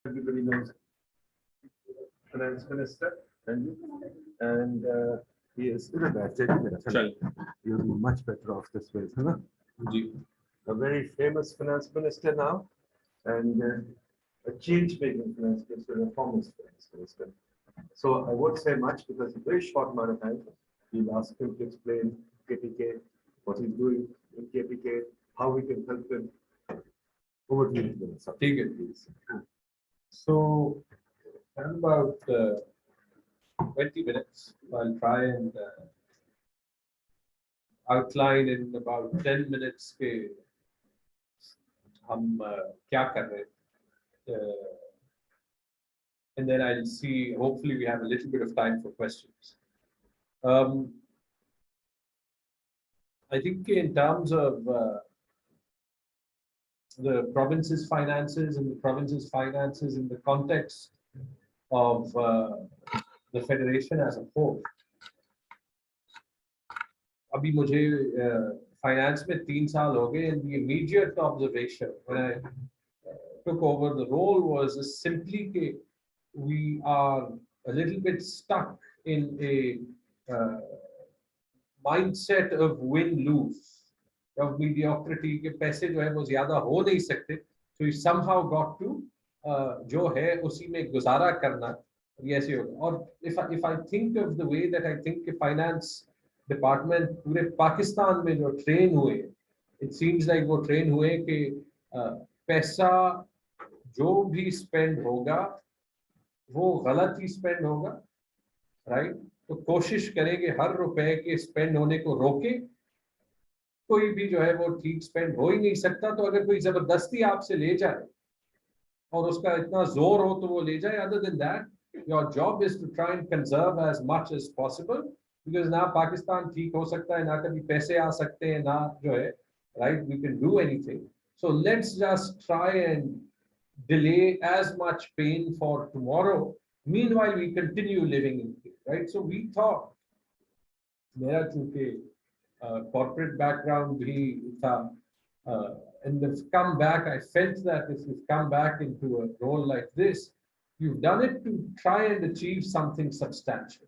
Everybody knows finance minister, and he is you'll be much better off this way, huh? A very famous finance minister now, and a change-making finance minister, a reformist finance minister. So I won't say much because in a very short amount of time, we'll ask him to explain KPK, what he's doing in KPK, how we can help him. Over to you, Minister. Take it, please. So, in about 20 minutes, I'll try and outline in about 10 minutes के हम क्या कर रहे हैं. And then I'll see, hopefully we have a little bit of time for questions. I think in terms of the province's finances and the province's finances in the context of the federation as a whole. अभी मुझे finance में 3 साल हो गए, and the immediate observation when I took over the role was simply that we are a little bit stuck in a mindset of win-lose, of mediocrity के पैसे जो है वो ज़्यादा हो नहीं सकते, so we somehow got to जो है उसी में गुजारा करना, ये ऐसे होगा. और if I think of the way that I think कि finance department पूरे पाकिस्तान में जो train हुए, it seems like वो train हुए कि पैसा जो भी spend होगा वो गलत ही spend होगा, right? तो कोशिश करेंगे हर रुपए के spend होने को रोके. कोई भी जो है वो ठीक spend हो ही नहीं सकता, तो अगर कोई जबरदस्ती आपसे ले जाए और उसका इतना जोर हो तो वो ले जाए. Other than that, your job is to try and conserve as much as possible, because ना पाकिस्तान ठीक हो सकता है, ना कभी पैसे आ सकते हैं, ना जो है, right, we can do anything. So let's just try and delay as much pain for tomorrow. Meanwhile, we continue living in pain, right? So we thought, मेरा चूंकि corporate background भी था, and we've come back, I felt that if you've come back into a role like this, you've done it to try and achieve something substantial.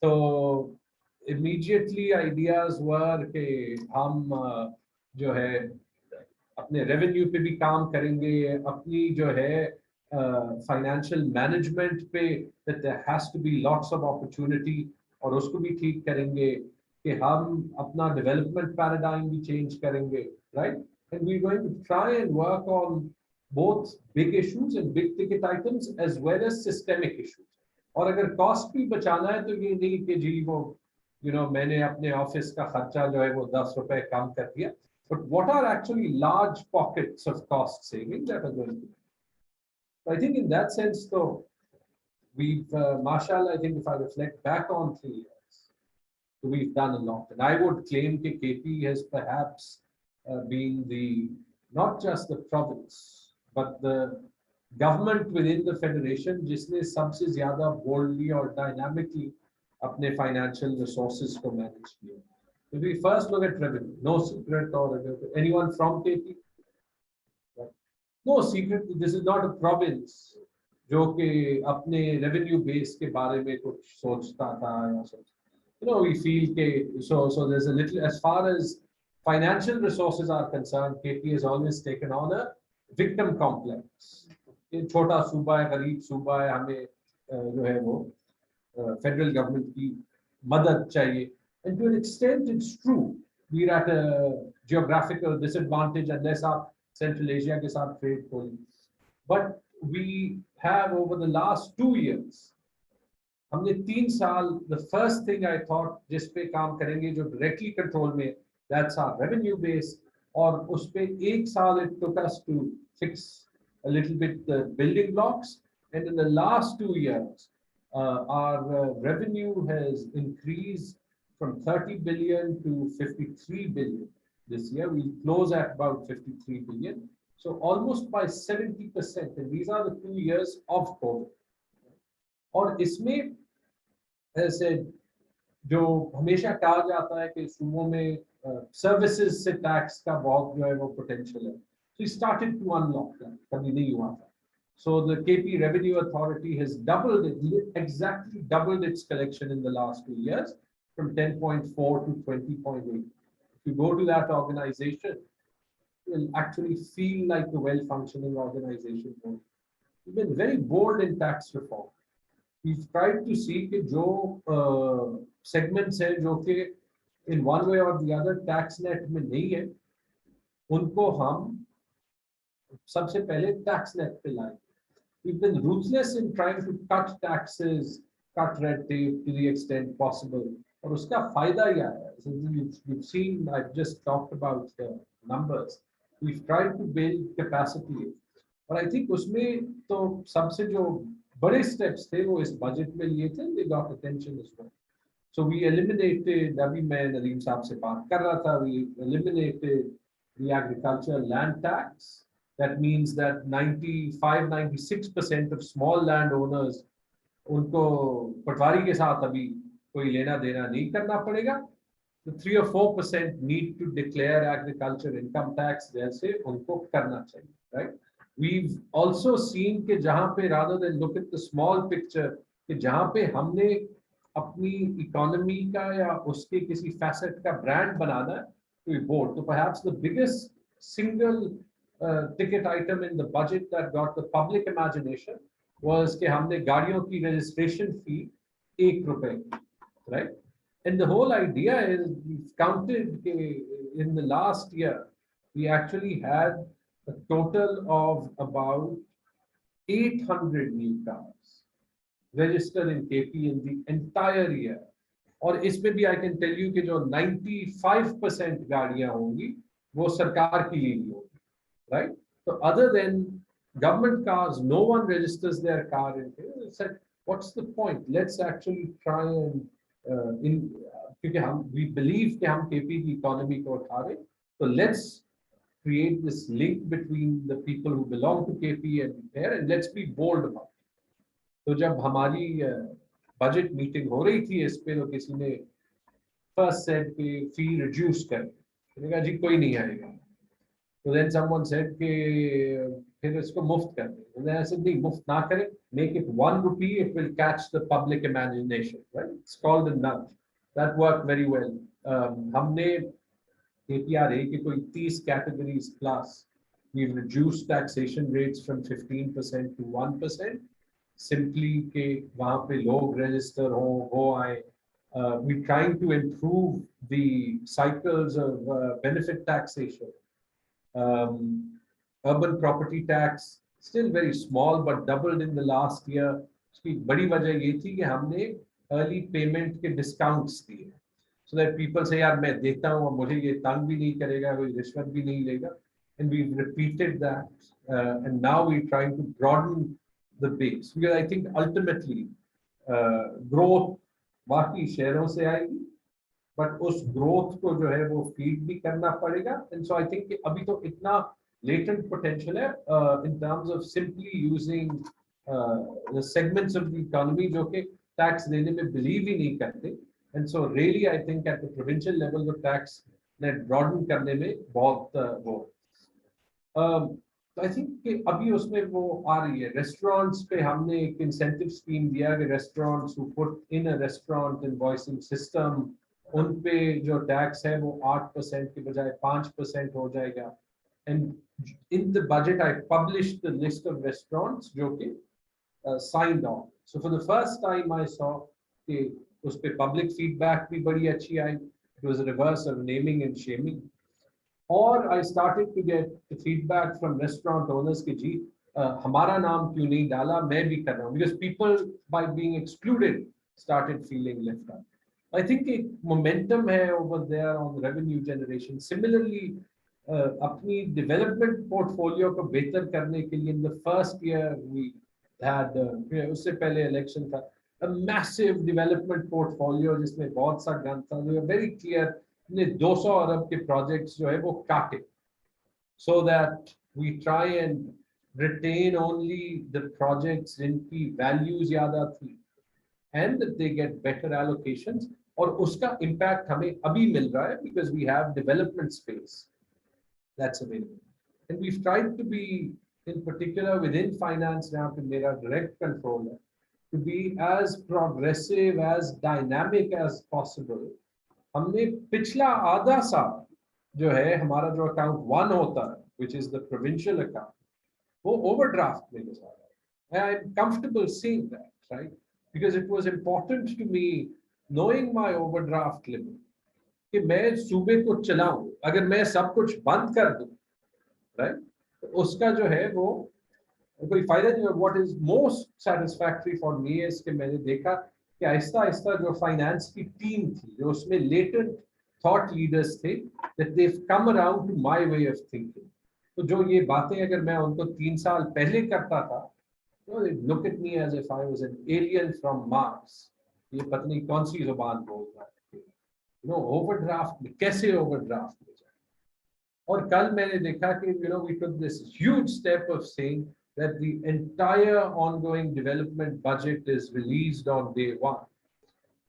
So immediately ideas were कि हम जो है अपने revenue पे भी काम करेंगे, अपनी जो है financial management पे, that there has to be lots of opportunity, और उसको भी ठीक करेंगे कि हम अपना development paradigm भी change करेंगे, right? And we're going to try and work on both big issues and big ticket items as well as systemic issues. और अगर cost भी बचाना है तो ये नहीं कि जी वो मैंने अपने ऑफिस का खर्चा जो है वो 10 रुपए कम कर दिया, but what are actually large pockets of cost saving that are going to be. I think in that sense though, we've mashallah, I think if I reflect back on 3 years, we've done a lot, and I would claim that KP has perhaps been the not just the province but the government within the federation जिसने सबसे ज़्यादा boldly और dynamically अपने financial resources को manage किया. If we first look at revenue, no secret, or anyone from KP, no secret, this is not a province जो कि अपने revenue base के बारे में कुछ सोचता था या सोचता. We feel कि so there's a little, as far as financial resources are concerned, KP has always taken on a victim complex. छोटा सूबा है, गरीब सूबा है, हमें जो है वो federal government की मदद चाहिए. And to an extent it's true, we're at a geographical disadvantage unless आप Central Asia के साथ trade खोलें. But we have over the last 2 years, हमने 3 साल, the first thing I thought जिस पे काम करेंगे जो directly control में, that's our revenue base, और उस पे 1 साल it took us to fix a little bit the building blocks, and in the last 2 years our revenue has increased from 30 billion to 53 billion. This year we close at about 53 billion, so almost by 70%, and these are the 2 years of COVID. और इसमें as I said, जो हमेशा कहा जाता है कि सूबों में services से tax का बहुत जो है वो potential है, so we started to unlock that. कभी नहीं हुआ था. So the KP Revenue Authority has exactly doubled its collection in the last 2 years from 10.4 to 20.8. If you go to that organization, will actually feel like a well-functioning organization. We've been very bold in tax reform. We've tried to see कि जो segments हैं जो कि in one way or the other tax net में नहीं है, उनको हम सबसे पहले tax net पे लाएं. We've been ruthless in trying to cut taxes, cut red tape to the extent possible. और उसका फायदा क्या है? You've seen, I've just talked about the numbers. We've tried to build capacity. और I think उसमें तो सबसे जो बड़े steps थे वो इस budget में लिए थे. They got attention as well. So we eliminated, अभी मैं नदीम साहब से बात कर रहा था, we eliminated the agricultural land tax. That means that 95-96% of small landowners, उनको पटवारी के साथ अभी कोई लेना देना नहीं करना पड़ेगा. The 3 or 4% need to declare agriculture income tax, जैसे उनको करना चाहिए, right? We've also seen कि जहाँ पे rather than look at the small picture, कि जहाँ पे हमने अपनी economy का या उसके किसी facet का brand बनाना है, तो board. So perhaps the biggest single ticket item in the budget that got the public imagination was कि हमने गाड़ियों की registration fee ₹1, right? And the whole idea is we've counted in the last year, we actually had a total of about 800 new cars registered in KP in the entire year. और इसमें भी I can tell you कि जो 95% गाड़ियां होंगी वो सरकार की ली होगी, right? So other than government cars, no one registers their car in here. They said, what's the point? Let's actually try and क्योंकि हम we believe कि हम KP की economy को उठा रहे, so let's create this link between the people who belong to KP and there, and let's be bold about it. तो जब हमारी budget meeting हो रही थी इस पे, तो किसी ने first said कि fee reduce करें, मैंने कहा जी कोई नहीं आएगा. So then someone said कि फिर इसको मुफ्त कर दें. And then I said नहीं, मुफ्त ना करें, make it ₹1, it will catch the public imagination, right? It's called a nudge. That worked very well. हमने KPRA के कोई 30 categories plus, we've reduced taxation rates from 15% to 1%. Simply कि वहाँ पे लोग register हो आए. We're trying to improve the cycles of benefit taxation. Urban property tax still very small but doubled in the last year. उसकी बड़ी वजह ये थी कि हमने early payment के discounts दिए, so that people say यार मैं देता हूँ और मुझे ये तंग भी नहीं करेगा, कोई रिश्वत भी नहीं लेगा. And we've repeated that, and now we're trying to broaden the base, because I think ultimately growth बाकी शहरों से आएगी, but उस growth को जो है वो feed भी करना पड़ेगा. And so I think कि अभी तो इतना latent potential है in terms of simply using the segments of the economy जो कि tax देने में believe ही नहीं करते. And so really I think at the provincial level the tax net broaden करने में बहुत वो. I think कि अभी उसमें वो आ रही है. Restaurants पे हमने एक incentive scheme दिया कि restaurants who put in a restaurant invoicing system, उन पे जो tax है वो 8% के बजाय 5% हो जाएगा. And in the budget I published the list of restaurants जो कि signed on. So for the first time I saw कि उस पे public feedback भी बड़ी अच्छी आई. It was a reverse of naming and shaming. Or I started to get the feedback from restaurant owners कि जी हमारा नाम क्यों नहीं डाला, मैं भी कर रहा हूँ, because people by being excluded started feeling left out. I think एक momentum है over there on revenue generation. Similarly, अपनी development portfolio को बेहतर करने के लिए in the first year we had उससे पहले election था, a massive development portfolio जिसमें बहुत सा गन था. We were very clear ने 200 अरब के projects जो है वो काटे, so that we try and retain only the projects जिनकी values ज़्यादा थी, and that they get better allocations. और उसका impact हमें अभी मिल रहा है because we have development space that's available. And we've tried to be in particular within finance, जहाँ पे मेरा direct control है, to be as progressive, as dynamic as possible. हमने पिछला आधा साल जो है हमारा जो account 1 होता है, which is the provincial account, वो overdraft में गुजारा है. And I'm comfortable seeing that, right? Because it was important to me knowing my overdraft limit कि मैं सूबे को चलाऊं. अगर मैं सब कुछ बंद कर दूं, right? तो उसका जो है वो कोई फायदा नहीं है. What is most satisfactory for me is कि मैंने देखा कि आहिस्ता आहिस्ता जो फाइनेंस की टीम थी, जो उसमें latent thought leaders थे, that they've come around to my way of thinking. तो जो ये बातें अगर मैं उनको 3 साल पहले करता था, they look at me as if I was an alien from Mars. ये पत्नी कौन सी जुबान बोल रहा है? ओवरड्राफ्ट में कैसे ओवरड्राफ्ट में जाए? और कल मैंने देखा कि we took this huge step of saying that the entire ongoing development budget is released on day 1.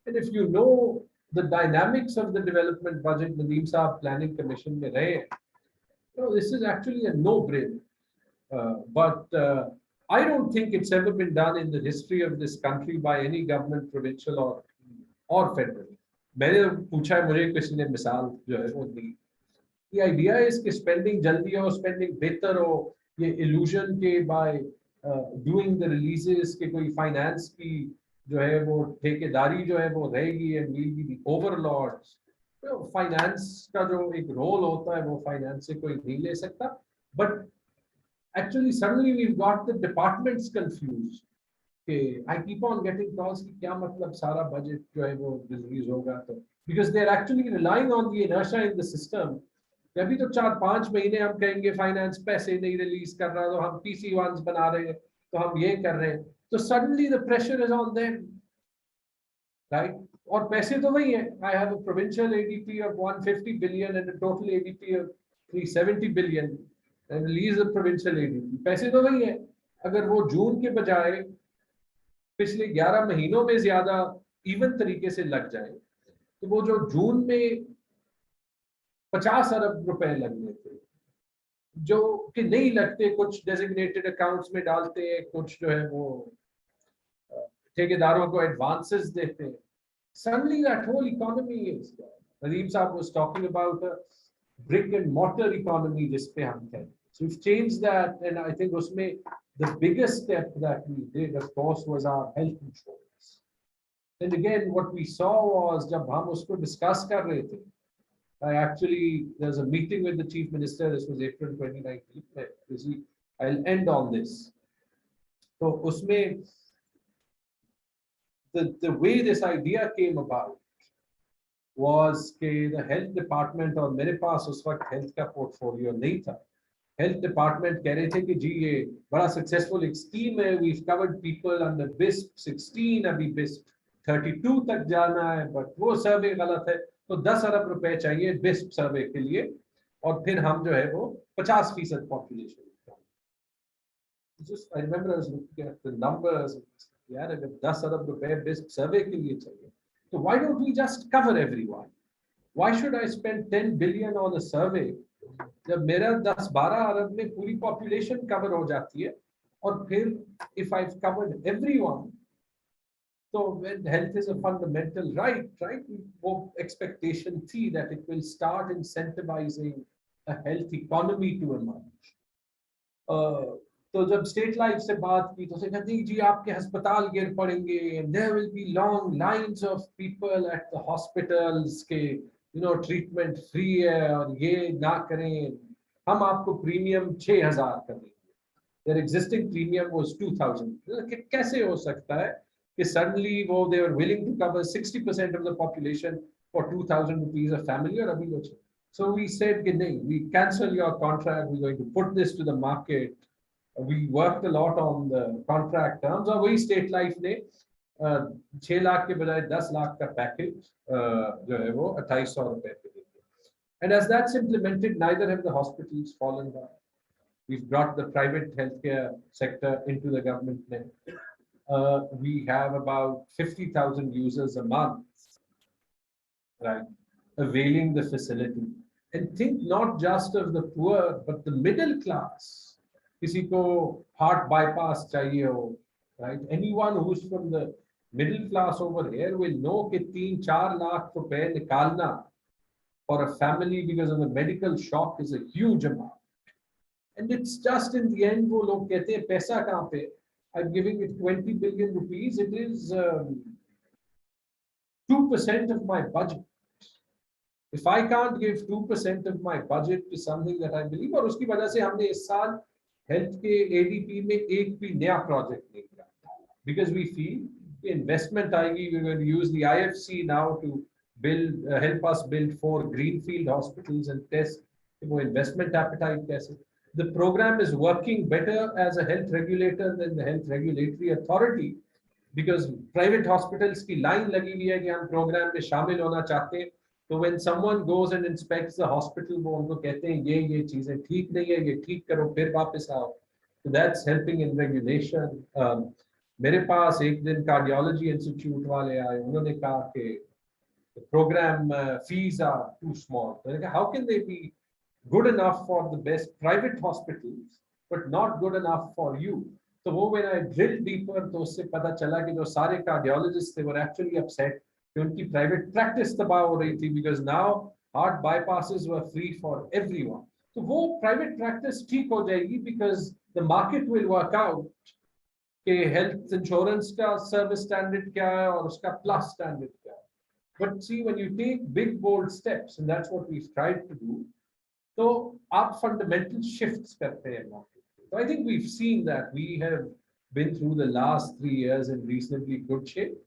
And if you know the dynamics of the development budget, Nadeem Saab Planning Commission में रहे, this is actually a no-brainer. But I don't think it's ever been done in the history of this country by any government, provincial or federal. मैंने पूछा है, मुझे किसी ने मिसाल जो है वो दी. The idea is कि spending जल्दी हो, spending बेहतर हो, ये illusion के by doing the releases के कोई finance की जो है वो ठेकेदारी जो है वो रहेगी and we'll be the overlords. Finance का जो एक role होता है वो finance से कोई नहीं ले सकता. But actually suddenly we've got the departments confused. Okay, I keep on getting calls कि क्या मतलब सारा budget जो है वो release होगा तो, because they're actually relying on the inertia in the system. अभी तो 4-5 महीने हम कहेंगे फाइनेंस पैसे नहीं रिलीज कर रहा, तो हम PC1s बना रहे हैं, तो हम ये कर रहे हैं, तो suddenly the pressure is on them, right? और पैसे तो वही है. I have a provincial ADP of 150 billion and a total ADP of 370 billion and release the provincial ADP. पैसे तो वही है. अगर वो जून के बजाय पिछले 11 महीनों में ज्यादा इवन तरीके से लग जाए, तो वो जो जून में 50 अरब रुपए लगने थे, जो कि नहीं लगते, कुछ डेजिग्नेटेड अकाउंट्स में डालते हैं, कुछ जो है वो ठेकेदारों को एडवांसेस देते हैं. Suddenly that whole economy is gone. Nadeem Saab was talking about a brick and mortar economy जिस पे हम थे. So we've changed that, and I think उसमें the biggest step that we did, of course, was our health insurance. And again, what we saw was जब हम उसको discuss कर रहे थे, there's a meeting with the Chief Minister. This was April 2019. I'll end on this. So, usme, the way this idea came about was that the health department, or मेरे पास उस वक्त health का portfolio नहीं था. Health department कह रहे थे कि जी ये बड़ा successful एक scheme है. We've covered people under BISP 16, अभी BISP 32 तक जाना है, but वो survey गलत है. तो 10 अरब रुपए चाहिए बिस्प सर्वे के लिए, और फिर हम जो है वो 50% population. I remember I was looking at the numbers. यार अगर 10 अरब रुपए बिस्प सर्वे के लिए चाहिए, तो why don't we just cover everyone? Why should I spend 10 billion on a survey जब मेरा 10-12 अरब में पूरी पॉपुलेशन कवर हो जाती है, और फिर if I've covered everyone. So when health is a fundamental right, expectation थी that it will start incentivizing a health economy to emerge. तो जब स्टेट लाइफ से बात की तो से कहते जी आपके अस्पताल गिर पड़ेंगे, and there will be long lines of people at the hospitals के ट्रीटमेंट फ्री है और ये ना करें, हम आपको प्रीमियम 6,000 कर देंगे. Their existing premium was 2,000. कैसे हो सकता है कि suddenly they were willing to cover 60% of the population for 2,000 rupees a family or abhi loch. So we said, we cancel your contract. We're going to put this to the market. We worked a lot on the contract terms. और वही state life ने 6 लाख के बजाय 10 लाख का package जो है वो 2,800 रुपए पे देंगे. And as that's implemented, neither have the hospitals fallen down. We've brought the private healthcare sector into the government net. We have about 50,000 users a month, right, availing the facility. And think not just of the poor, but the middle class. किसी को heart bypass चाहिए हो, right? Anyone who's from the middle class over here will know कि 3-4 लाख रुपए निकालना for a family because of a medical shock is a huge amount. And it's just in the end, वो लोग कहते हैं पैसा कहाँ पे? I'm giving it 20 billion rupees. It is 2% of my budget. If I can't give 2% of my budget to something that I believe, और उसकी वजह से हमने इस साल हेल्थ के ADP में एक भी नया प्रोजेक्ट नहीं किया, because we feel the investment आएगी, we're going to use the IFC now to build, help us build 4 greenfield hospitals and test वो investment appetite कैसे. The program is working better as a health regulator than the health regulatory authority, because private hospitals की line लगी हुई है कि हम program में शामिल होना चाहते हैं. So when someone goes and inspects the hospital, वो उनको कहते हैं ये चीजें ठीक नहीं है, ये ठीक करो फिर वापस आओ. So that's helping in regulation. मेरे पास एक दिन कार्डियोलॉजी इंस्टीट्यूट वाले आए, उन्होंने कहा कि the program fees are too small. How can they be good enough for the best private hospitals but not good enough for you? So when I drilled deeper, तो उससे पता चला कि जो सारे cardiologists they were actually upset कि उनकी private practice तबाह हो रही थी, because now heart bypasses were free for everyone. तो वो private practice ठीक हो जाएगी because the market will work out कि health insurance का service standard क्या है और उसका plus standard क्या है. But see, when you take big bold steps, and that's what we've tried to do, so आप fundamental shifts करते हैं market. So I think we've seen that we have been through the last 3 years in reasonably good shape.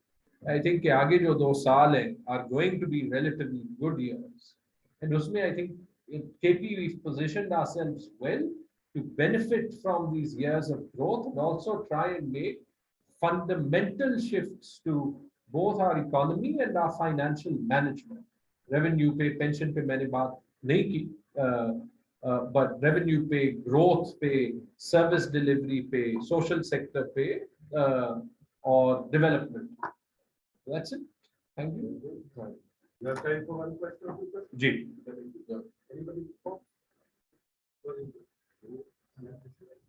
I think कि आगे जो 2 साल हैं are going to be relatively good years. And उसमें I think in KP we've positioned ourselves well to benefit from these years of growth and also try and make fundamental shifts to both our economy and our financial management. Revenue पे, pension पे मैंने बात नहीं की, but revenue पे, growth पे, service delivery पे, social sector पे, or development. That's it. Thank you. You have time for one question or two questions? Ji. Anybody before?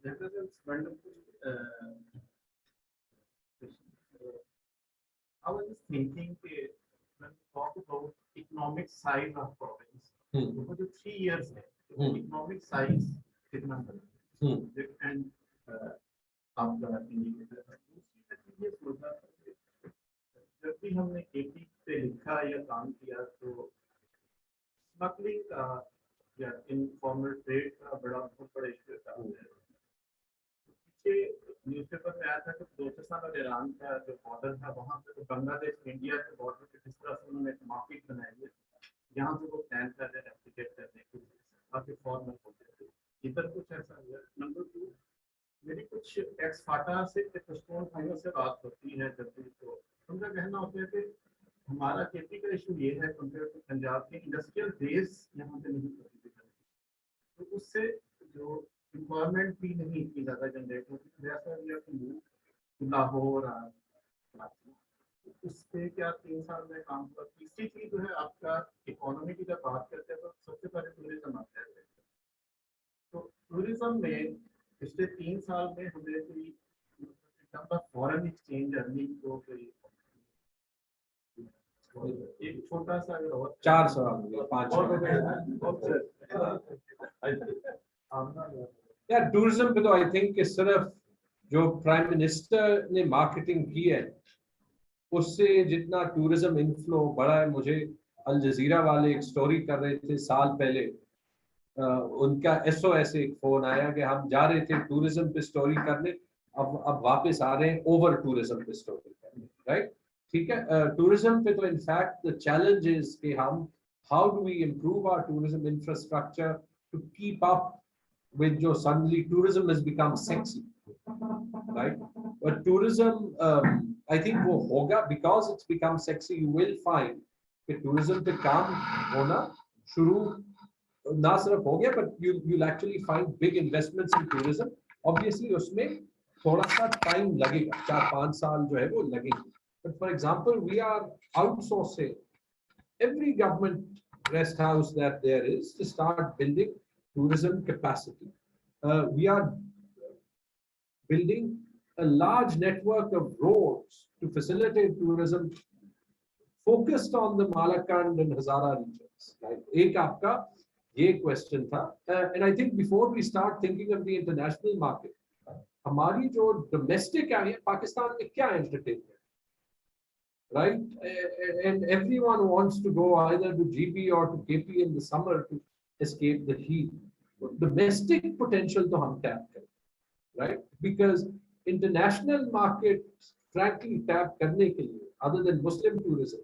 That is wonderful. I was just thinking that when we talk about economic size of province, for the 3 years, economic size कितना बड़ा and आपका indicator ये सोचा जब भी हमने KP पे लिखा या काम किया तो स्मगलिंग का या इनफॉर्मल ट्रेड का बहुत बड़ा इशू था. पीछे न्यूज़पेपर में आया था कि बलूचिस्तान और ईरान का जो बॉर्डर था वहाँ पे तो बांग्लादेश इंडिया के बॉर्डर पे किस तरह से उन्होंने एक मार्केट बनाई है, यहाँ से वो प्लान कर रहे हैं रेप्लिकेट करने के लिए, काफी फॉर्मल होते थे. इधर कुछ ऐसा हुआ. नंबर 2, मेरी कुछ एक्स फाटा से कस्टोन भाइयों से बात होती है जब भी, तो उनका कहना होता है कि हमारा खेती का इशू ये है कंपेयर टू पंजाब के इंडस्ट्रियल बेस यहाँ पे नहीं होती, तो उससे जो एम्प्लॉयमेंट भी नहीं इतनी ज़्यादा जनरेट होती. लाहौर उस पर क्या 3 साल में काम हुआ. तीसरी चीज जो है आपका इकोनॉमी की जब बात करते हैं तो सबसे पहले टूरिज्म आता है. तो टूरिज्म में पिछले 3 साल में हमें कोई फॉरेन एक्सचेंज अर्निंग को कोई एक छोटा सा 4 सवाल 5 यार टूरिज्म पे तो आई थिंक कि सिर्फ जो प्राइम मिनिस्टर ने मार्केटिंग की है उससे जितना टूरिज्म इनफ्लो बढ़ा है. मुझे अल जजीरा वाले एक स्टोरी कर रहे थे साल पहले, उनका SOS एक फोन आया कि हम जा रहे थे टूरिज्म पे स्टोरी करने, अब वापस आ रहे हैं ओवर टूरिज्म पे स्टोरी करने. राइट, ठीक है. टूरिज्म पे तो इनफैक्ट द चैलेंज इज कि हम how do we improve our tourism infrastructure to keep up with जो suddenly tourism has become sexy, right? But tourism, I think वो होगा because it's become sexy. You will find कि tourism पे काम होना शुरू ना सिर्फ हो गया, but you'll actually find big investments in tourism. Obviously उसमें थोड़ा सा time लगेगा, 4-5 साल जो है वो लगेंगे. But for example, we are outsourcing every government rest house that there is to start building tourism capacity. We are building a large network of roads to facilitate tourism focused on the Malakand and Hazara regions. Right? एक आपका ये question था, and I think before we start thinking of the international market, हमारी जो domestic है पाकिस्तान में क्या entertainment, right? And everyone wants to go either to GB or to KP in the summer to escape the heat. Domestic potential to हम tap करें, right? Because international markets, frankly, tap करने के लिए, other than Muslim tourism,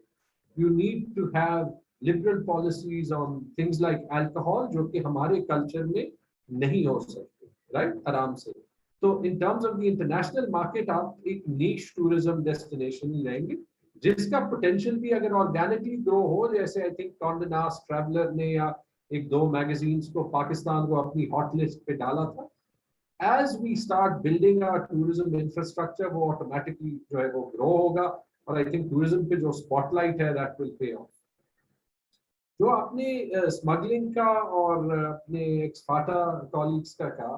you need to have liberal policies on things like alcohol, जो कि हमारे culture में नहीं हो सकते, right? आराम से. So in terms of the international market, आप एक niche tourism destination ही रहेंगे, जिसका potential भी अगर organically grow हो, जैसे I think Condé Nast Traveler ने या एक दो magazines को पाकिस्तान को अपनी hot list पे डाला था. As we start building our tourism infrastructure, वो automatically जो है वो grow होगा, और I think tourism पे जो spotlight है that will pay off. जो आपने smuggling का और अपने ex-FATA colleagues का कहा,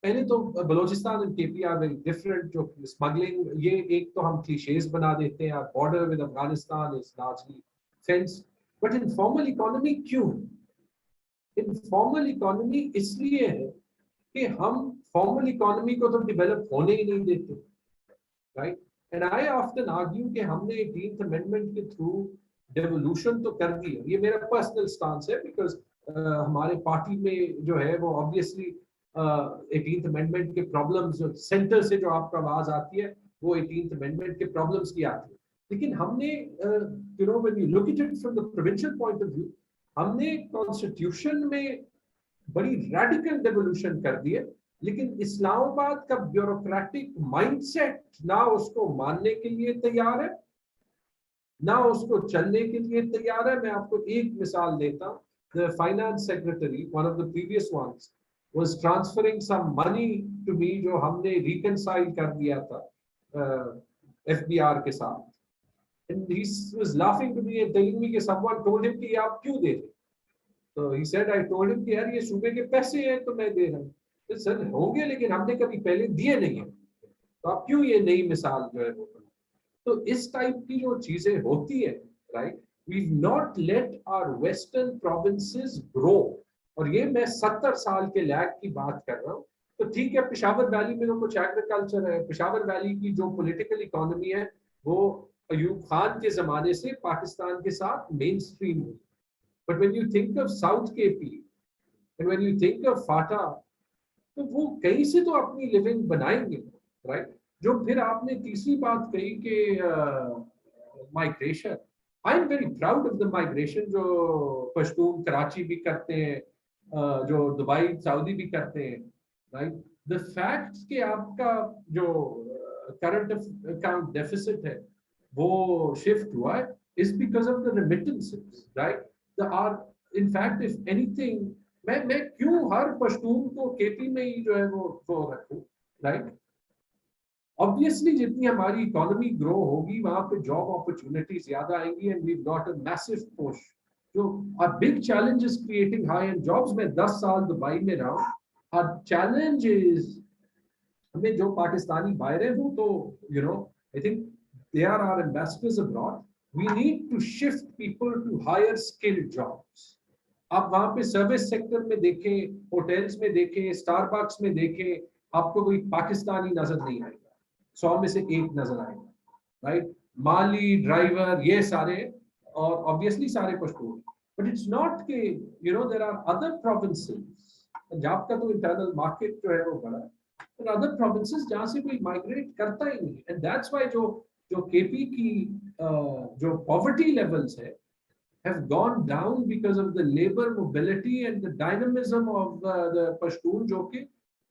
पहले तो Balochistan and KP are very different. जो smuggling ये एक तो हम clichés बना देते हैं, border with Afghanistan is largely fenced, but informal economy क्यों? Informal economy इसलिए है कि हम formal economy को तो develop होने ही नहीं देते, right? And I often argue कि हमने 18th Amendment के through devolution तो कर दी है. ये मेरा personal stance है, because हमारे पार्टी में जो है वो obviously 18th Amendment के problems, center से जो आपका आवाज आती है वो 18th Amendment के problems की आती है. लेकिन हमने you know, when you look at it from the provincial point of view, हमने constitution में बड़ी radical devolution कर दी है, लेकिन इस्लामाबाद का ब्यूरोक्रेटिक माइंडसेट ना उसको मानने के लिए तैयार है, ना उसको चलने के लिए तैयार है. मैं आपको एक मिसाल देता हूं. The finance secretary, one of the previous ones, was transferring some money to me जो हमने reconcile कर दिया था FBR के साथ, and he was laughing to me and telling me कि someone told him कि आप क्यों दे रहे. So he said, I told him कि यार ये सूबे के पैसे हैं तो मैं दे रहा हूँ. तो सर होंगे, लेकिन हमने कभी पहले दिए नहीं है, तो आप क्यों ये नई मिसाल जो है वो. तो इस टाइप की जो चीजें होती है, right, we've not let our western provinces grow. और ये मैं 70 साल के लैग की बात कर रहा हूँ. तो ठीक है, पेशावर वैली में तो कुछ एग्रीकल्चर है. पेशावर वैली की जो पॉलिटिकल इकोनॉमी है वो अयूब खान के जमाने से पाकिस्तान के साथ मेन स्ट्रीम हुई. But when you think of South KP and when you think of FATA, तो वो कहीं से तो अपनी लिविंग बनाएंगे, राइट? जो फिर आपने तीसरी बात कही कि migration, I am very proud of the migration जो पश्तून कराची भी करते हैं, जो दुबई सऊदी भी करते हैं, राइट? द फैक्ट कि आपका जो करंट अकाउंट डेफिसिट है वो शिफ्ट हुआ है is because of the remittances, right? In fact, if anything, मैं क्यों हर पश्तून को केपी में ही जो है वो रखूं, राइट? ऑब्वियसली जितनी हमारी इकोनॉमी ग्रो होगी वहां पे जॉब अपॉर्चुनिटीज ज्यादा आएंगी, and we got a massive push. जो a big challenge is creating high end jobs. मैं 10 साल दुबई में रहा हूं. अ चैलेंज इज हमें जो पाकिस्तानी बाहर है वो तो you know I think they are our ambassadors abroad. We need to shift people to higher skilled jobs. आप वहां पे सर्विस सेक्टर में देखें, होटल्स में देखें, स्टारबक्स में देखें, आपको कोई पाकिस्तानी नजर नहीं आएगा. 100 में से एक नजर आएगा, राइट? माली, ड्राइवर, ये सारे, और ऑब्वियसली सारे पश्तून. बट इट्स नॉट के you know there are other provinces. Punjab का तो इंटरनल मार्केट जो है वो बड़ा है, और अदर प्रोविंसेस जहां से कोई माइग्रेट करता ही नहीं. एंड दैट्स व्हाई जो केपी की जो पॉवर्टी लेवल्स है have gone down because of the labor mobility and the dynamism of the Pashtun, जो कि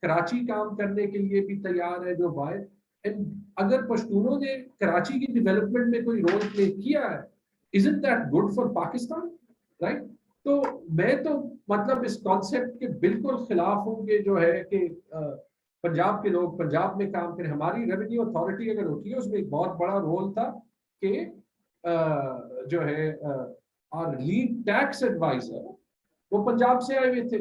कराची काम करने के लिए भी तैयार है जो बाहर. एंड अगर पश्तूनों ने कराची की डेवलपमेंट में कोई रोल प्ले किया है, isn't that good for Pakistan, right? तो मैं तो मतलब इस कॉन्सेप्ट के बिल्कुल खिलाफ हूँ कि जो है कि पंजाब के लोग पंजाब में काम करें. हमारी रेवेन्यू अथॉरिटी अगर होती है उसमें एक बहुत बड़ा रोल था कि जो है और लीड टैक्स एडवाइजर वो पंजाब से आए हुए थे,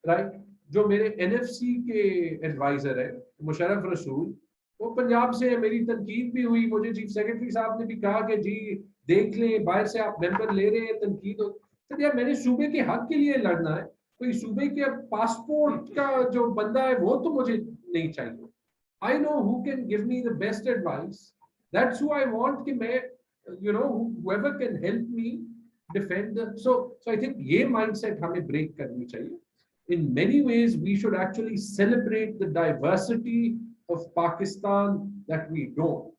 राइट? जो मेरे NFC के एडवाइजर है मुशर्रफ रसूल, वो पंजाब से है, मेरी तनकीद भी हुई, मुझे चीफ सेक्रेटरी साहब ने भी कहा कि जी देख लें, बाहर से आप मेंबर ले रहे हैं, तनकीद हो। तो यार मैंने सूबे के हक के लिए लड़ना है, कोई सूबे के पासपोर्ट का जो बंदा है वो तो मुझे नहीं चाहिए। I know who can give me the best advice. That's who I want कि मैं, whoever can help me defend the, so I think ये mindset हमें break करनी चाहिए. In many ways, we should actually celebrate the diversity of Pakistan that we don't.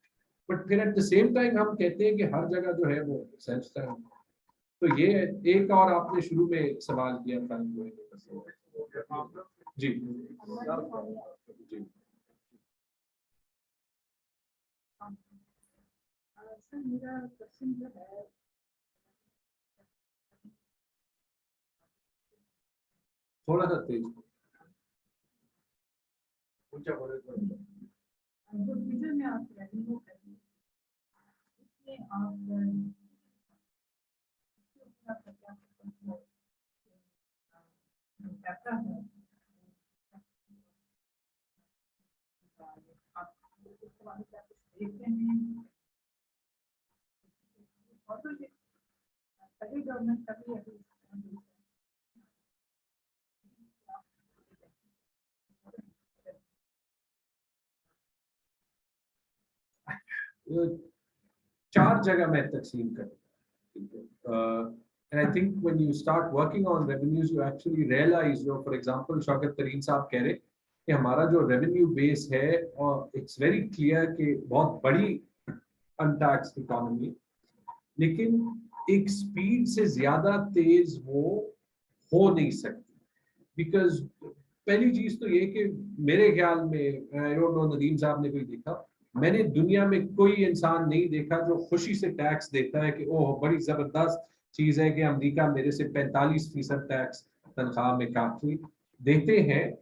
But फिर at the same time हम कहते हैं कि हर जगह जो है वो self stand. तो ये एक और आपने शुरू में एक सवाल किया था जी जी सर मेरा क्वेश्चन जो है थोड़ा सा तेज जो फ्यूचर में आप रेवेन्यू करेंगे उसमें आप करता है आप उसके बारे में क्या कुछ देखते हैं और तो सभी गवर्नमेंट का भी अभी चार जगह मैं तकसीम करूँ। And I think when you start working on revenues, you actually realize, for example, Shaukat तरीन साहब कह रहे कि हमारा जो revenue base है, और it's very clear कि बहुत बड़ी untaxed economy, लेकिन एक स्पीड से ज्यादा तेज वो हो नहीं सकती। बिकॉज पहली चीज तो ये कि मेरे ख्याल में, आई डोंट नो नदीम साहब ने कोई देखा, मैंने दुनिया में कोई इंसान नहीं देखा जो खुशी से टैक्स देता है कि ओह बड़ी जबरदस्त चीज है कि अमेरिका मेरे से 45% टैक्स तनख्वाह में काट ली। देते हैं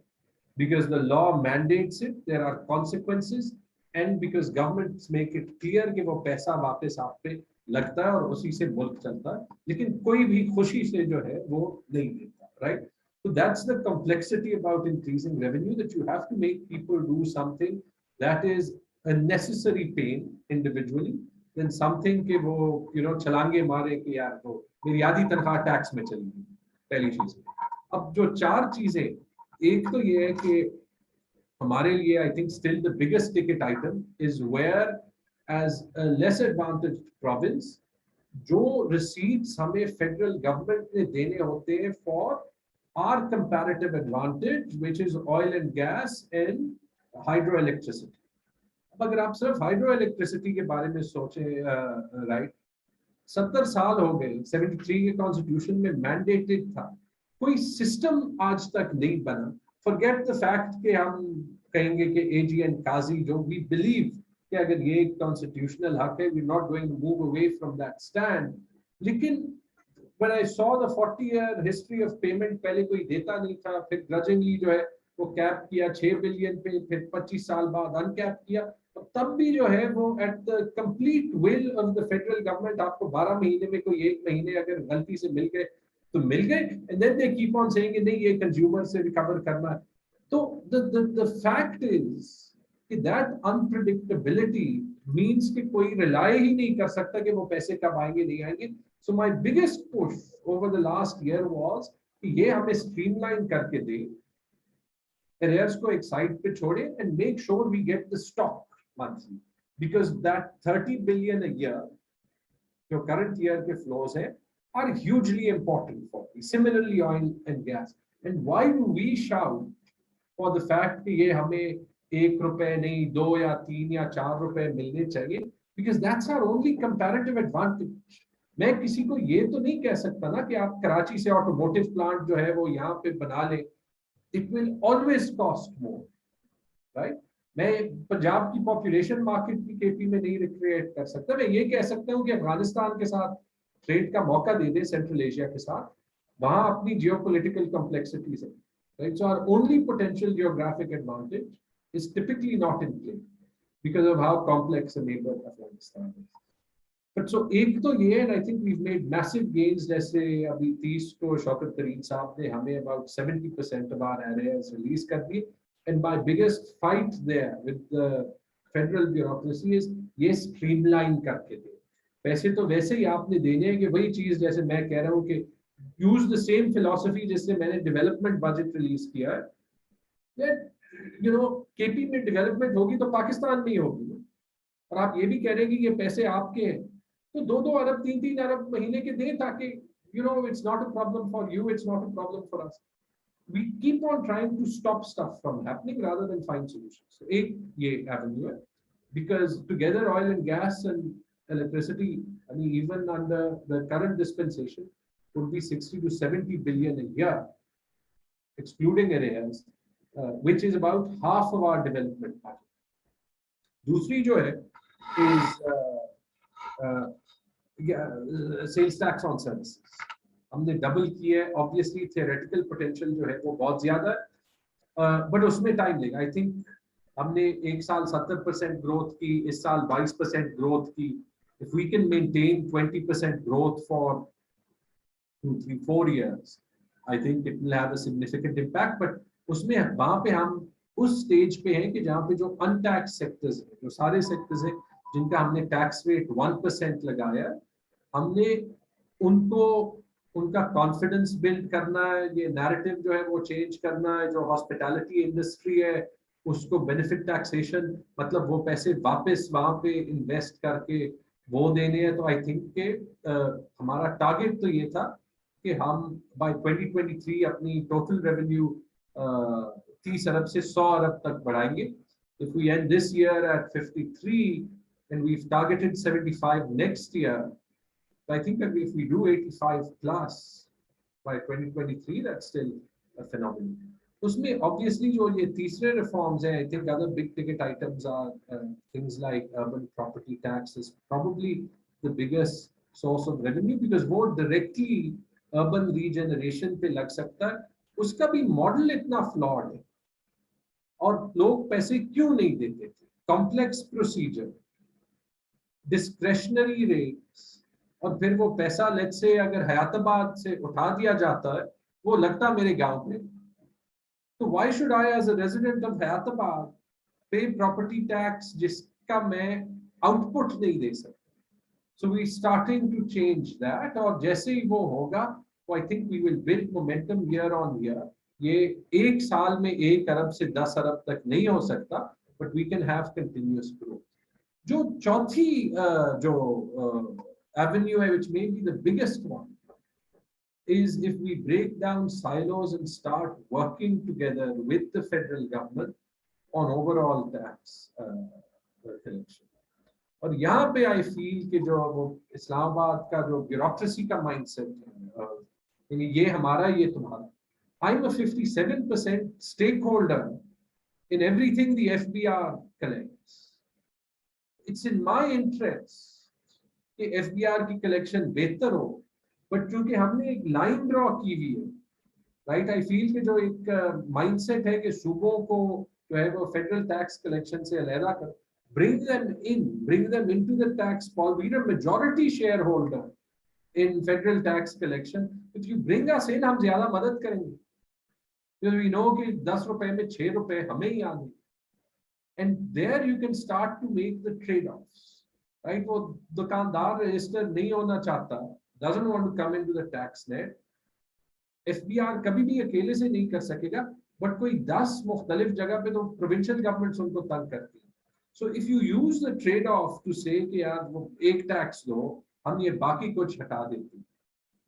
because the law mandates it, there are consequences, and because governments make it clear कि वो पैसा वापस आप पे लगता है और उसी से मुल्क चलता है, लेकिन कोई भी खुशी से जो है वो नहीं देता, right? So that's the complexity about increasing revenue, that you have to make people do something that is a necessary pain individually, then something कि वो छलांगे मारे कि यार वो मेरी आधी तनख्वाह टैक्स में चली गई, पहली चीज। अब जो चार चीजें, एक तो ये है कि हमारे लिए I think still the biggest ticket item is whereas a less advantaged province जो रिसीट्स हमें फेडरल गवर्नमेंट ने देने होते हैं for our comparative advantage which is oil and gas and hydro electricity. अब अगर आप सिर्फ हाइड्रो इलेक्ट्रिसिटी के बारे में सोचें, राइट, 70 साल हो गए, 73 के कॉन्स्टिट्यूशन में मैंडेटेड था, कोई सिस्टम आज तक नहीं बना। फॉरगेट द फैक्ट कि हम कहेंगे कि एजी एंड काजी जो वी बिलीव कि अगर ये एक कॉन्स्टिट्यूशनल हक है, we not going to move away from that stand. लेकिन when I saw the 40-year history of payment, पहले कोई देता नहीं था, फिर grudgingly जो है वो कैप किया 6 बिलियन पे, फिर 25 साल बाद अनकैप किया, तब भी जो है वो at the complete will of the federal government आपको 12 महीने में कोई एक महीने अगर गलती से मिल गए तो मिल गए, and then they keep on saying नहीं ये कंज्यूमर से रिकवर करना है। तो द फैक्ट इज कि दैट अनप्रेडिक्टेबिलिटी मींस कि कोई रिलाई ही नहीं कर सकता कि वो पैसे कब आएंगे नहीं आएंगे। So my biggest push over the last year was कि ये हमें स्ट्रीमलाइन करके दे, arrears को एक साइड पे छोड़े and make sure we get the stock monthly, because that 30 billion a year जो current year के flows हैं are hugely important for me. Similarly oil and gas, and why do we shout for the fact कि ये हमें 1 रुपए नहीं 2 या 3 या 4 रुपए मिलने चाहिए, because that's our only comparative advantage. मैं किसी को ये तो नहीं कह सकता ना कि आप कराची से ऑटोमोटिव प्लांट जो है वो यहाँ पे बना ले, it will always cost more, right? मैं पंजाब की पॉपुलेशन मार्केट की केपी में नहीं रिक्रिएट कर सकता। मैं ये कह सकता हूँ कि अफगानिस्तान के साथ ट्रेड का मौका दे दे, सेंट्रल एशिया के साथ, वहां अपनी जियोपॉलिटिकल कॉम्प्लेक्सिटीज है, right? So our only potential geographic advantage is typically not in play because of how complex a neighbor Afghanistan is. But so एक तो ये, and I think we've made massive gains. जैसे अभी 30 को शौकत तरीन साहब ने हमें about 70% of our areas release कर दिए. And my biggest fight there with the federal bureaucracy is ये streamline करके दे. पैसे तो वैसे ही आपने देने हैं कि वही चीज जैसे मैं कह रहा हूँ कि use the same philosophy जिससे मैंने development budget release किया है. That you know KP में development होगी तो पाकिस्तान में ही होगी. और आप ये भी कह रहे हैं कि ये पैसे आपके हैं तो 2-2 अरब 3-3 अरब महीने के दें ताकि you know it's not a problem for you, it's not a problem for us. We keep on trying to stop stuff from happening rather than find solutions. So एक ये avenue है because together oil and gas and electricity, I mean even under the current dispensation would be 60 to 70 billion a year excluding arrears, which is about half of our development budget. दूसरी जो है is sales tax on services. हमने double किया है. Obviously theoretical potential जो है वो बहुत ज्यादा है, but उसमें टाइम लेगा. I think हमने एक साल 70% ग्रोथ की, इस साल 22% ग्रोथ की. If we can maintain 20% growth for 2, 3, 4 years, I think it will have a significant impact. But उसमें वहाँ पे हम उस स्टेज पे हैं कि जहाँ पे जो अनटैक्स सेक्टर्स हैं, जो सारे सेक्टर्स हैं जिनका हमने टैक्स रेट 1% लगाया, हमने उनको उनका कॉन्फिडेंस बिल्ड करना है. ये नैरेटिव जो है वो चेंज करना है. जो हॉस्पिटैलिटी इंडस्ट्री है उसको बेनिफिट टैक्सेशन, मतलब वो पैसे वापस वहाँ पे इन्वेस्ट करके वो देने हैं. तो आई थिंक के हमारा टारगेट तो ये था कि हम बाय 2023 अपनी टोटल रेवेन्यू 30 अरब से 100 अरब तक बढ़ाएंगे. If we end this year at 53 and we've targeted 75 next year, I think that if we do 85 plus by 2023, that's still a phenomenon. उसमें obviously जो ये तीसरे reforms हैं, I think other big ticket items are things like urban property tax is probably the biggest source of revenue because वो directly urban regeneration पे लग सकता है. उसका भी मॉडल इतना फ्लॉड है और लोग पैसे क्यों नहीं देते थे. कॉम्प्लेक्स प्रोसीजर, डिस्क्रेशनरी रेट्स, और फिर वो पैसा लेट्स से अगर हयाताबाद से उठा दिया जाता है वो लगता मेरे गांव में, तो why should I as a resident of Hayatabad pay property tax जिसका मैं आउटपुट नहीं दे सकता. So we starting to change that. और जैसे ही वो होगा तो I think we will build momentum year on year. ये एक साल में 1 अरब से 10 अरब तक नहीं हो सकता, but we can have continuous growth. जो चौथी जो avenue which may be the biggest one is if we break down silos and start working together with the federal government on overall tax collection. और यहाँ पे I feel कि जो वो इस्लामाबाद का जो ब्यूरोक्रेसी का माइंडसेट है, यानी ये हमारा ये तुम्हारा. I'm a 57% stakeholder in everything the FBR collects. It's in my interest कि FBR की कलेक्शन बेहतर हो, बट क्योंकि हमने एक लाइन ड्रॉ की हुई है, राइट. आई फील कि जो एक माइंडसेट है कि सूबों को जो है वो फेडरल टैक्स कलेक्शन से अलहदा कर, bring them into the tax pool. We are a majority shareholder in federal tax collection. If you bring us in, हम ज्यादा मदद करेंगे because we know कि 10 रुपए में 6 रुपए हमें ही आने. And there you can start to make the trade-offs. Right? वो दुकानदार रजिस्टर नहीं होना चाहता, doesn't want to come into the tax net. FBR कभी भी अकेले से नहीं कर सकेगा, but कोई 10 मुख्तलिफ जगह पे तो provincial governments उनको तंग करती है. So if you use the trade-off to say कि यार वो एक टैक्स दो, हम ये बाकी कुछ हटा देते हैं,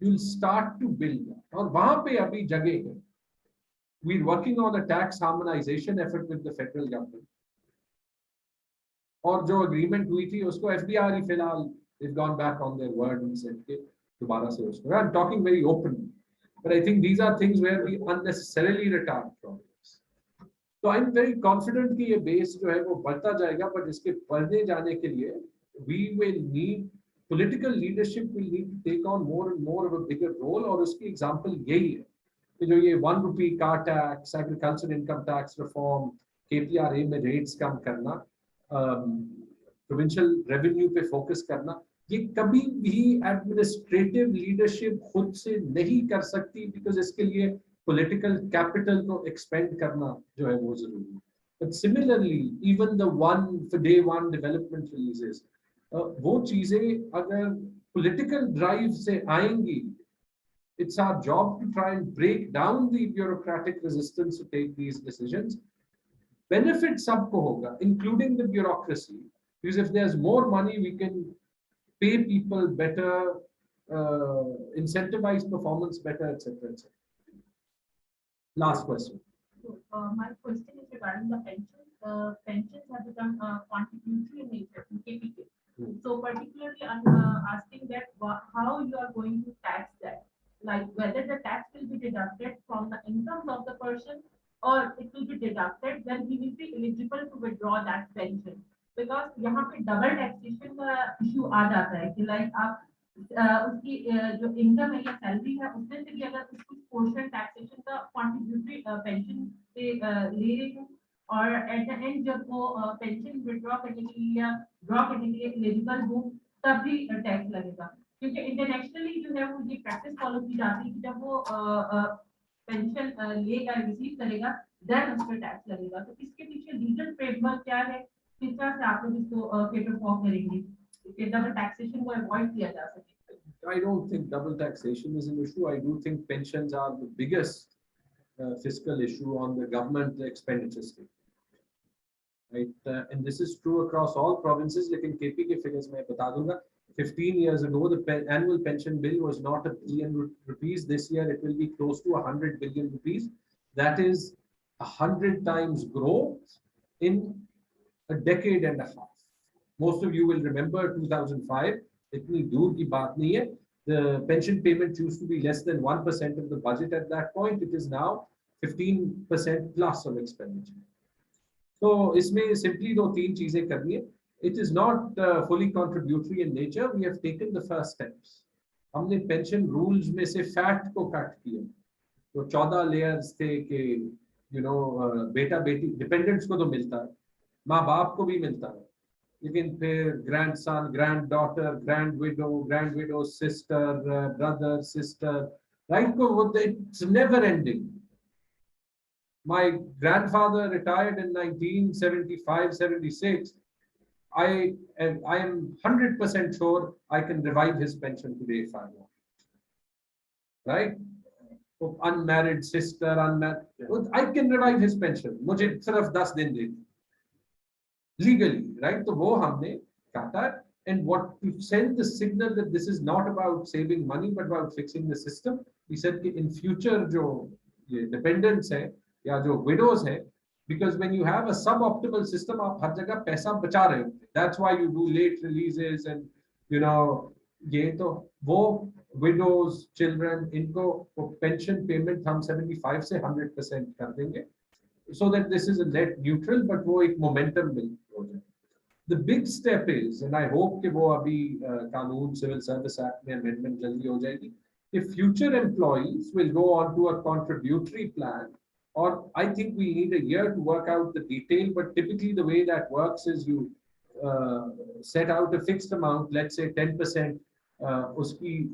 you'll start to build that. और वहां पे अभी जगह है. We're working on a tax harmonization effort with the federal government. और जो agreement हुई थी उसको FBR ही फिलहाल they've gone back on their word and said कि दोबारा से उसको. I'm talking very openly, but I think these are things where we unnecessarily retard progress. So I'm very confident कि ये base जो है वो बढ़ता जाएगा, but इसके बढ़ने जाने के लिए we will need political leadership will need to take on more and more of a bigger role. और उसकी example यही है कि जो ये 1 rupee car tax, agriculture income tax reform, KPRA में rates कम करना, प्रोविंशियल रेवेन्यू पे फोकस करना, ये कभी भी एडमिनिस्ट्रेटिव लीडरशिप खुद से नहीं कर सकती, बिकॉज इसके लिए पॉलिटिकल कैपिटल को एक्सपेंड करना जो है वो जरूरी है. But similarly even the day one development releases, वो चीजें अगर पॉलिटिकल ड्राइव से आएंगी, it's our job to try and break down the bureaucratic resistance to take these decisions. Benefit sabko hoga, including the bureaucracy, because if there's more money, we can pay people better, incentivize performance better, etc., etc. Last question. So, my question is regarding the pensions. Pensions have become contributory in nature in KPK. So particularly, I'm asking that how you are going to tax that, like whether the tax will be deducted from the incomes of the person, or it will be deducted, then he will be eligible to withdraw that pension. Because यहाँ पे double taxation का issue आ जाता है कि like आप उसकी जो income है या salary है उसमें से भी अगर कुछ portion taxation का contributory pension से ले रही हूँ, और at the end जब वो pension withdraw करने के लिए या draw करने के लिए eligible हूँ, तब भी tax लगेगा. क्योंकि इंटरनेशनली जो है वो ये प्रैक्टिस फॉलो की जाती है कि जब वो पेंशन लेगा रिसीव करेगा देन उस पर टैक्स लगेगा. तो इसके पीछे लीगल फ्रेमवर्क क्या है, किस तरह से आप लोग इसको केटर फॉर करेंगे कि डबल टैक्सेशन को अवॉइड किया जा सके? I don't think double taxation is an issue. I do think pensions are the biggest fiscal issue on the government expenditure statement. Right, and this is true across all provinces. लेकिन KP के figures मैं बता दूंगा. 15 years ago, the annual pension bill was not $1 billion. This year, it will be close to 100 billion rupees. That is 100 times growth in a decade and a half. Most of you will remember 2005. इतनी दूर की बात नहीं है. The pension payment used to be less than 1% of the budget at that point. It is now 15% plus of expenditure. So, इसमें simply दो तीन चीजें करनी है. It is not fully contributory in nature. We have taken the first steps. हमने pension rules में से fat को cut किया. तो 14 layers थे कि बेटा बेटी dependents को तो मिलता है, माँ बाप को भी मिलता है, लेकिन फिर grandson, granddaughter, grandwidow, sister, brother, sister, right? It's never ending. My grandfather retired in 1975-76. I am 100% sure I can revive his pension today if I want. Right? Unmarried sister, I can revive his pension. मुझे सिर्फ 10 दिन देती. Legally, right? तो वो हमने काटा. And what to send the signal that this is not about saving money but about fixing the system. We said कि in future जो ये dependents हैं या जो widows हैं, because when you have a suboptimal system, आप हर जगह पैसा बचा रहे होते. That's why you do late releases and ये तो वो widows, children, इनको pension payment हम 75 से 100% कर देंगे, so that this is a net neutral, but वो एक momentum build हो जाए. The big step is, and I hope कि वो अभी कानून Civil Service Act में amendment जल्दी हो जाएगी, if future employees will go on to a contributory plan. Or I think we need a year to work out the detail, but typically the way that works is you set out a fixed amount, let's say 10%, उसकी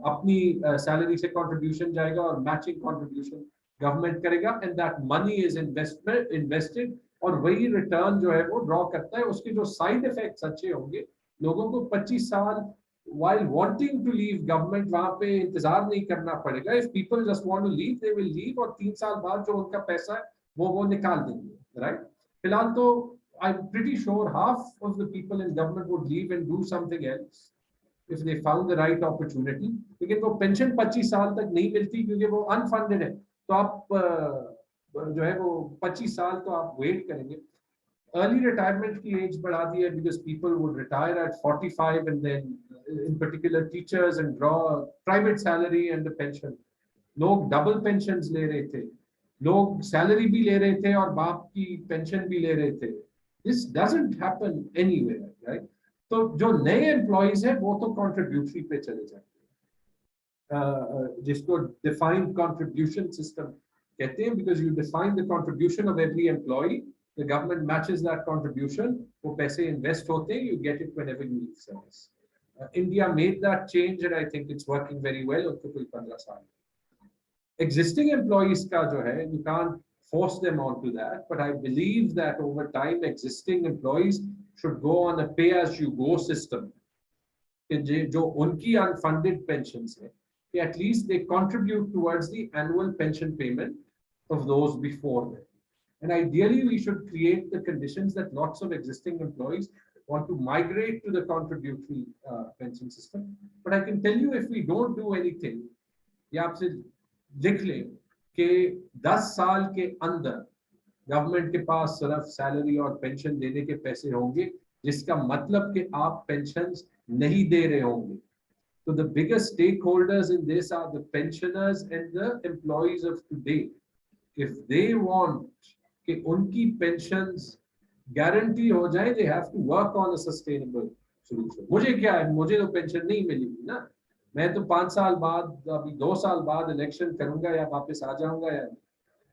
अपनी salary से contribution जाएगा और matching contribution government करेगा, and that money is invested और वही return जो है वो draw करता है. उसके जो side effects अच्छे होंगे, लोगों को 25 साल while wanting to leave government वहाँ पे इंतजार नहीं करना पड़ेगा. If people just want to leave, they will leave, और 3 साल बाद जो उनका पैसा है वो निकाल देंगे, right? फिलहाल तो I'm pretty sure half of the people in government would leave and do something else if they found the right opportunity. लेकिन वो pension 25 साल तक नहीं मिलती क्योंकि वो unfunded है. तो आप जो है वो 25 साल तो आप wait करेंगे. Early retirement की age बढ़ा दी है because people would retire at 45 and then in particular teachers and draw private salary and the pension. लोग double pensions ले रहे थे, लोग salary भी ले रहे थे और बाप की pension भी ले रहे थे. This doesn't happen anywhere, right? तो जो नए employees हैं वो तो contributory पे चले जाते हैं, जिसको defined contribution system कहते हैं, because you define the contribution of every employee. The government matches that contribution. वो पैसे invest होते हैं, you get it whenever you leave service. India made that change, and I think it's working very well. उनको कोई 15 साल existing employees का जो है, you can't force them onto that, but I believe that over time existing employees should go on a pay as you go system. जो उनकी unfunded pensions है, at least they contribute towards the annual pension payment of those before them. And ideally, we should create the conditions that lots of existing employees want to migrate to the contributory pension system. But I can tell you, if we don't do anything, या आपसे लिख लें कि 10 साल के अंदर government के पास सिर्फ सैलरी और पेंशन देने के पैसे होंगे, जिसका मतलब कि आप पेंशन्स नहीं दे रहे होंगे. So the biggest stakeholders in this are the pensioners and the employees of today. If they want कि उनकी pensions guarantee हो जाए, they have to work on a sustainable solution. मुझे क्या है, मुझे तो pension नहीं मिलेगी ना, मैं तो 5 साल बाद, अभी 2 साल बाद election करूंगा या वापस आ जाऊंगा या नहीं.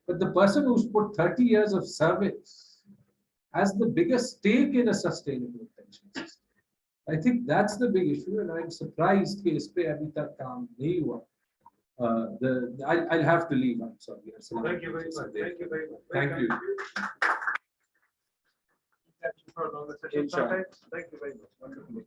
But the person who's put 30 years of service has the biggest stake in a sustainable pension system. I think that's the big issue, and I'm surprised कि इस पे अभी तक काम नहीं हुआ. I'll have to leave. I'm sorry. Thank you very much. Thank you very much. Thank you. For a longer session Inshallah. sometime. Thank you very much. Wonderful.